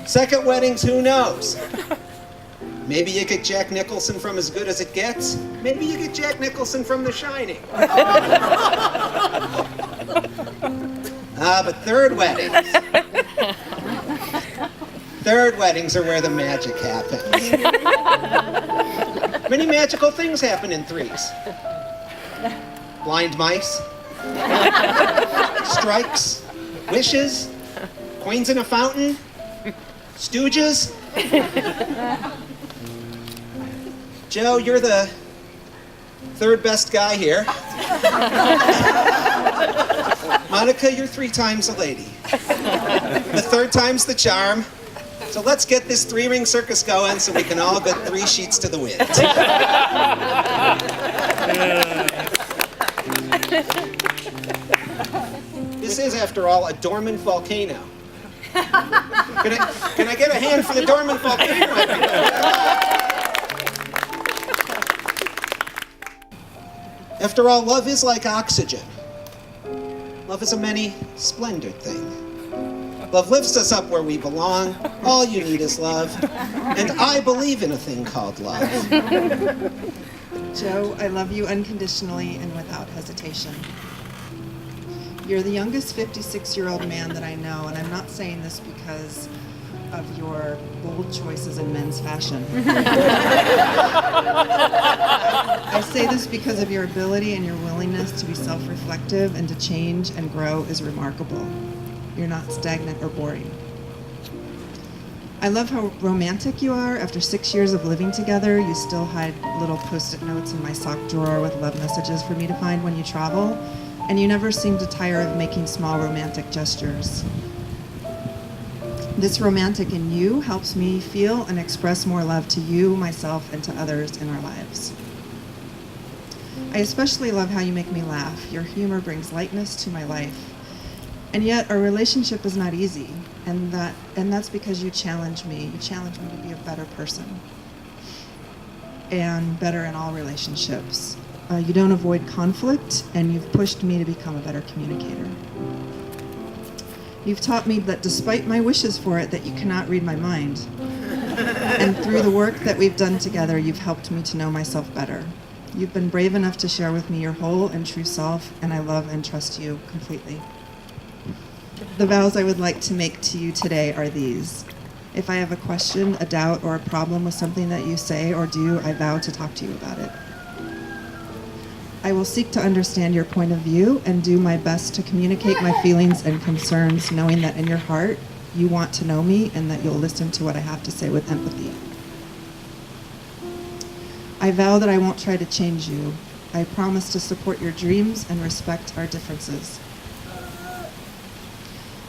Second weddings, who knows? Maybe you get Jack Nicholson from As Good as It Gets. Maybe you get Jack Nicholson from The Shining. But third weddings. Third weddings are where the magic happens. Many magical things happen in threes. Blind mice, strikes, wishes, coins in a fountain, stooges. Joe, you're the third best guy here. Monica, you're 3 times a lady. The third time's the charm. So let's get this 3-ring circus going so we can all get 3 sheets to the wind. This is, after all, a dormant volcano. Can I get a hand for the dormant volcano? After all, love is like oxygen. Love is a many splendored thing. Love lifts us up where we belong. All you need is love. And I believe in a thing called love. Joe, I love you unconditionally and without hesitation. You're the youngest 56-year-old man that I know, and I'm not saying this because of your bold choices in men's fashion. I say this because of your ability and your willingness to be self-reflective and to change and grow is remarkable. You're not stagnant or boring. I love how romantic you are. After 6 years of living together, you still hide little post-it notes in my sock drawer with love messages for me to find when you travel, and you never seem to tire of making small romantic gestures. This romantic in you helps me feel and express more love to you, myself, and to others in our lives. I especially love how you make me laugh. Your humor brings lightness to my life. And yet our relationship is not easy, and that's because you challenge me. You challenge me to be a better person and better in all relationships. You don't avoid conflict, and you've pushed me to become a better communicator. You've taught me that despite my wishes for it, that you cannot read my mind. And through the work that we've done together, you've helped me to know myself better. You've been brave enough to share with me your whole and true self, and I love and trust you completely. The vows I would like to make to you today are these. If I have a question, a doubt, or a problem with something that you say or do, I vow to talk to you about it. I will seek to understand your point of view and do my best to communicate my feelings and concerns, knowing that in your heart you want to know me and that you'll listen to what I have to say with empathy. I vow that I won't try to change you. I promise to support your dreams and respect our differences.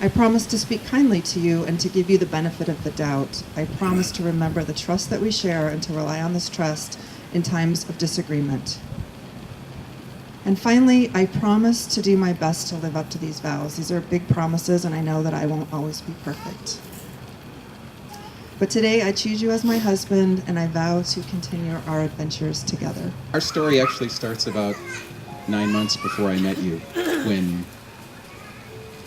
I promise to speak kindly to you and to give you the benefit of the doubt. I promise to remember the trust that we share and to rely on this trust in times of disagreement. And finally, I promise to do my best to live up to these vows. These are big promises, and I know that I won't always be perfect. But today, I choose you as my husband, and I vow to continue our adventures together. Our story actually starts about 9 months before I met you, when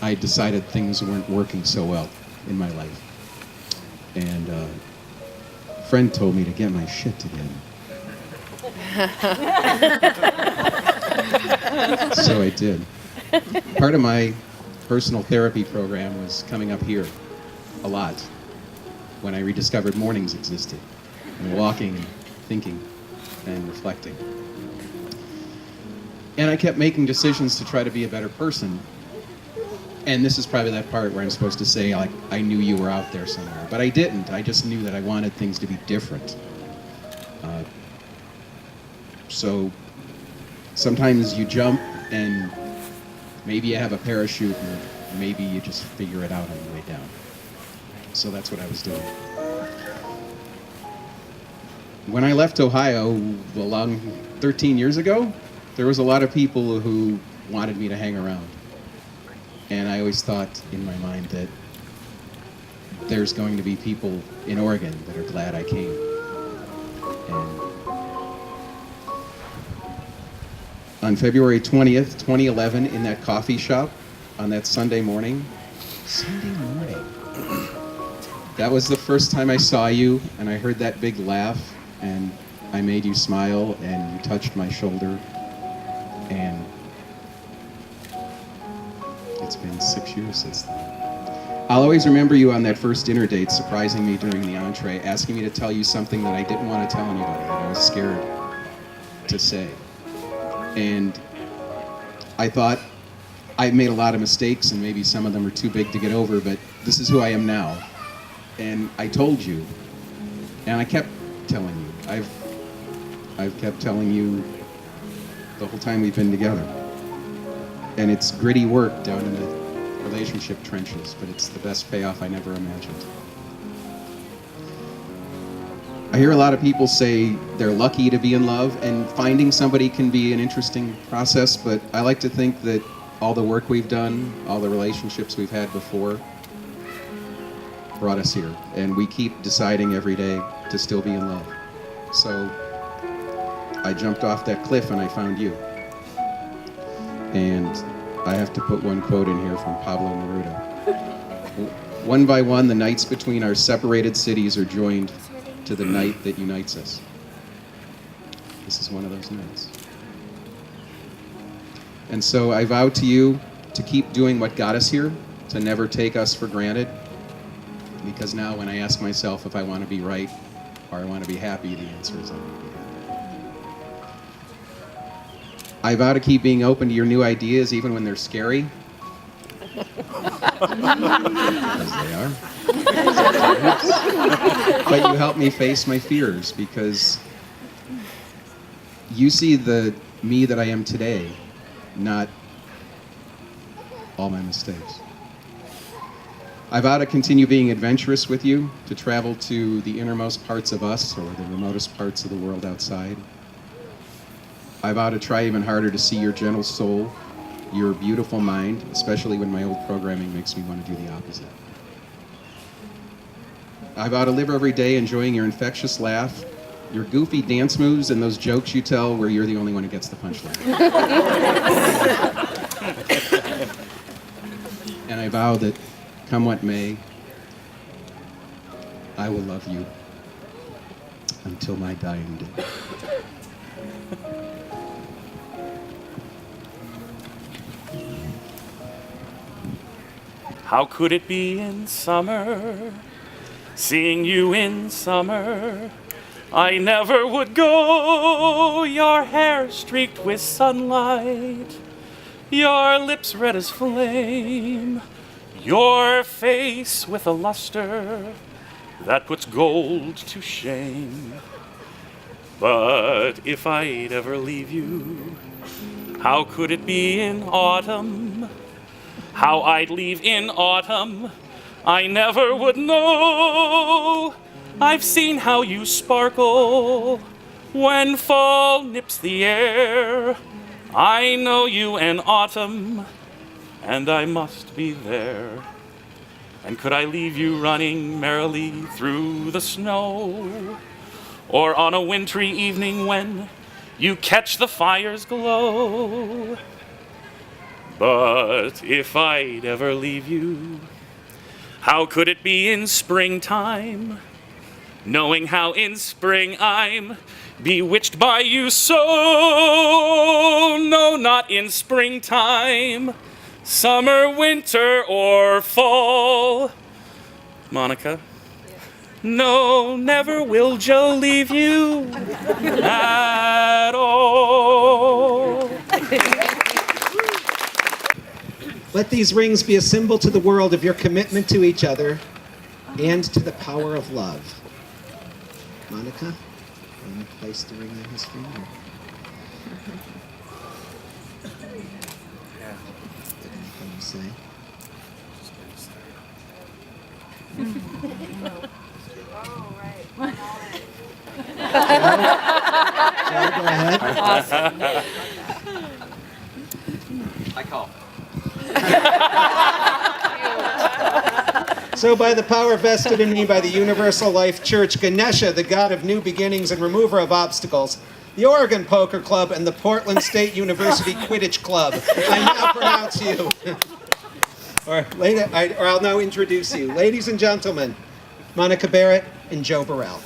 I decided things weren't working so well in my life. And a friend told me to get my shit together. So I did. Part of my personal therapy program was coming up here a lot when I rediscovered mornings existed, and walking and thinking and reflecting. And I kept making decisions to try to be a better person. And this is probably that part where I'm supposed to say, like, I knew you were out there somewhere. But I didn't. I just knew that I wanted things to be different. So sometimes you jump and maybe you have a parachute and maybe you just figure it out on the way down. So that's what I was doing. When I left Ohio along 13 years ago, there was a lot of people who wanted me to hang around. And I always thought in my mind that there's going to be people in Oregon that are glad I came. And on February 20th, 2011, in that coffee shop on that Sunday morning, That was the first time I saw you, and I heard that big laugh, and I made you smile, and you touched my shoulder, and it's been 6 years since then. I'll always remember you on that first dinner date, surprising me during the entree, asking me to tell you something that I didn't want to tell anybody, that I was scared to say. And I thought I made a lot of mistakes, and maybe some of them are too big to get over, but this is who I am now. And I told you, and I kept telling you. I've kept telling you the whole time we've been together. And it's gritty work down in the relationship trenches, but it's the best payoff I never imagined. I hear a lot of people say they're lucky to be in love, and finding somebody can be an interesting process, but I like to think that all the work we've done, all the relationships we've had before, brought us here, and we keep deciding every day to still be in love. So I jumped off that cliff and I found you. And I have to put one quote in here from Pablo Neruda. One by one, the nights between our separated cities are joined to the night that unites us. This is one of those nights. And so I vow to you to keep doing what got us here, to never take us for granted, because now when I ask myself if I want to be right or I want to be happy, the answer is I want to be happy. I vow to keep being open to your new ideas even when they're scary. As they are. But you help me face my fears, because you see the me that I am today, not all my mistakes. I vow to continue being adventurous with you, to travel to the innermost parts of us or the remotest parts of the world outside. I vow to try even harder to see your gentle soul, your beautiful mind, especially when my old programming makes me want to do the opposite. I vow to live every day enjoying your infectious laugh, your goofy dance moves, and those jokes you tell where you're the only one who gets the punchline. And I vow that, come what may, I will love you until my dying day. How could it be in summer, seeing you in summer? I never would go, your hair streaked with sunlight, your lips red as flame, your face with a luster that puts gold to shame. But if I'd ever leave you, how could it be in autumn? How I'd leave in autumn, I never would know. I've seen how you sparkle when fall nips the air. I know you in autumn, and I must be there. And could I leave you running merrily through the snow, or on a wintry evening when you catch the fire's glow? But if I'd ever leave you, how could it be in springtime, knowing how in spring I'm bewitched by you so? No, not in springtime, summer, winter, or fall. Monica? No, never will Joe leave you at all. Let these rings be a symbol to the world of your commitment to each other and to the power of love. Monica, can you place the ring on his finger? What do you say? Joe, go ahead. I call. So by the power vested in me by the Universal Life Church, Ganesha, the god of new beginnings and remover of obstacles, the Oregon Poker Club, and the Portland State University Quidditch Club, I now pronounce you. Or I'll now introduce you. Ladies and gentlemen, Monica Barrett, and Joe Burrell.